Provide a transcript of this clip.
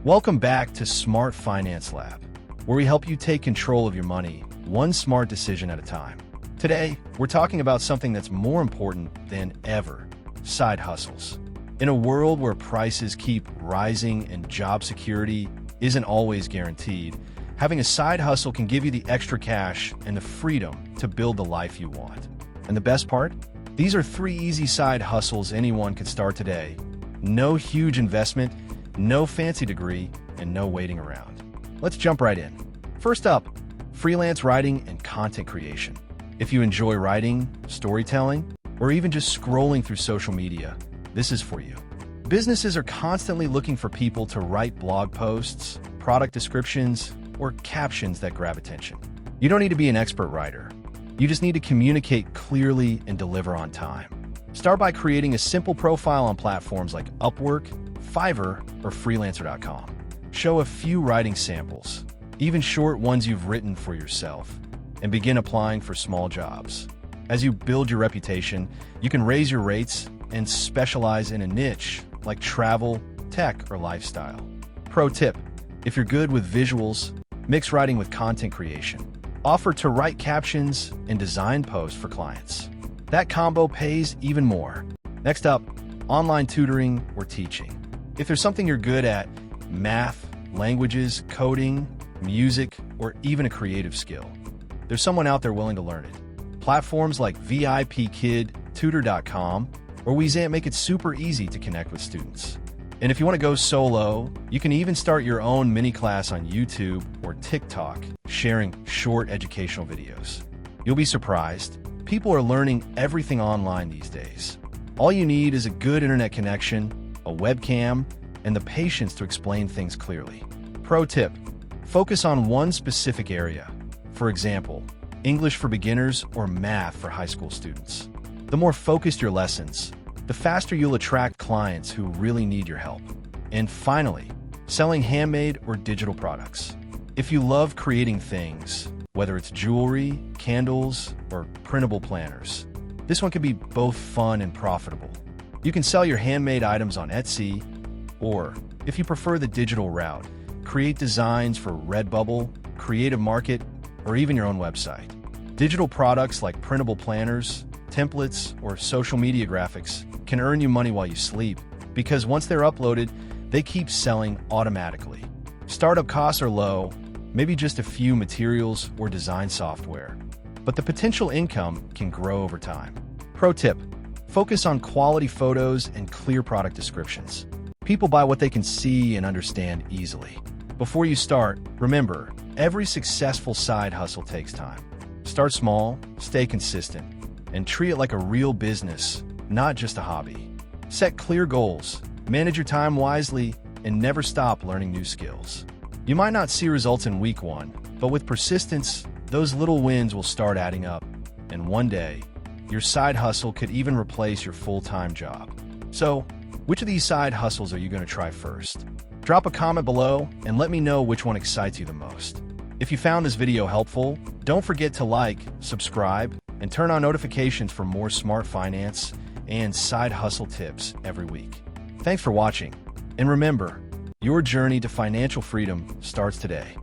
Welcome back to Smart Finance Lab, where we help you take control of your money, one smart decision at a time. Today, we're talking about something that's more important than ever: side hustles. In a world where prices keep rising and job security isn't always guaranteed, having a side hustle can give you the extra cash and the freedom to build the life you want. And the best part? These are 3 easy side hustles anyone can start today. No huge investment, no fancy degree, and no waiting around. Let's jump right in. First up, freelance writing and content creation. If you enjoy writing, storytelling, or even just scrolling through social media, this is for you. Businesses are constantly looking for people to write blog posts, product descriptions, or captions that grab attention. You don't need to be an expert writer. You just need to communicate clearly and deliver on time. Start by creating a simple profile on platforms like Upwork, Fiverr, or freelancer.com. Show a few writing samples, even short ones you've written for yourself, and begin applying for small jobs. As you build your reputation, you can raise your rates and specialize in a niche like travel, tech, or lifestyle. Pro tip: if you're good with visuals, mix writing with content creation. Offer to write captions and design posts for clients. That combo pays even more. Next up, online tutoring or teaching. If there's something you're good at, math, languages, coding, music, or even a creative skill, there's someone out there willing to learn it. Platforms like VIPKid, tutor.com, or Weezant make it super easy to connect with students. And if you want to go solo, you can even start your own mini class on YouTube or TikTok, sharing short educational videos. You'll be surprised. People are learning everything online these days. All you need is a good internet connection, a webcam, and the patience to explain things clearly. Pro tip: focus on one specific area. For example, English for beginners or math for high school students. The more focused your lessons, the faster you'll attract clients who really need your help. And finally, selling handmade or digital products. If you love creating things, whether it's jewelry, candles, or printable planners, this one can be both fun and profitable. You can sell your handmade items on Etsy, or, if you prefer the digital route, create designs for Redbubble, Creative Market, or even your own website. Digital products like printable planners, templates, or social media graphics can earn you money while you sleep, because once they're uploaded, they keep selling automatically. Startup costs are low, maybe just a few materials or design software, but the potential income can grow over time. Pro tip: focus on quality photos and clear product descriptions. People buy what they can see and understand easily. Before you start, remember, every successful side hustle takes time. Start small, stay consistent, and treat it like a real business, not just a hobby. Set clear goals, manage your time wisely, and never stop learning new skills. You might not see results in week 1, but with persistence, those little wins will start adding up, and one day, your side hustle could even replace your full-time job. So, which of these side hustles are you going to try first? Drop a comment below and let me know which one excites you the most. If you found this video helpful, don't forget to like, subscribe, and turn on notifications for more smart finance and side hustle tips every week. Thanks for watching, and remember, your journey to financial freedom starts today.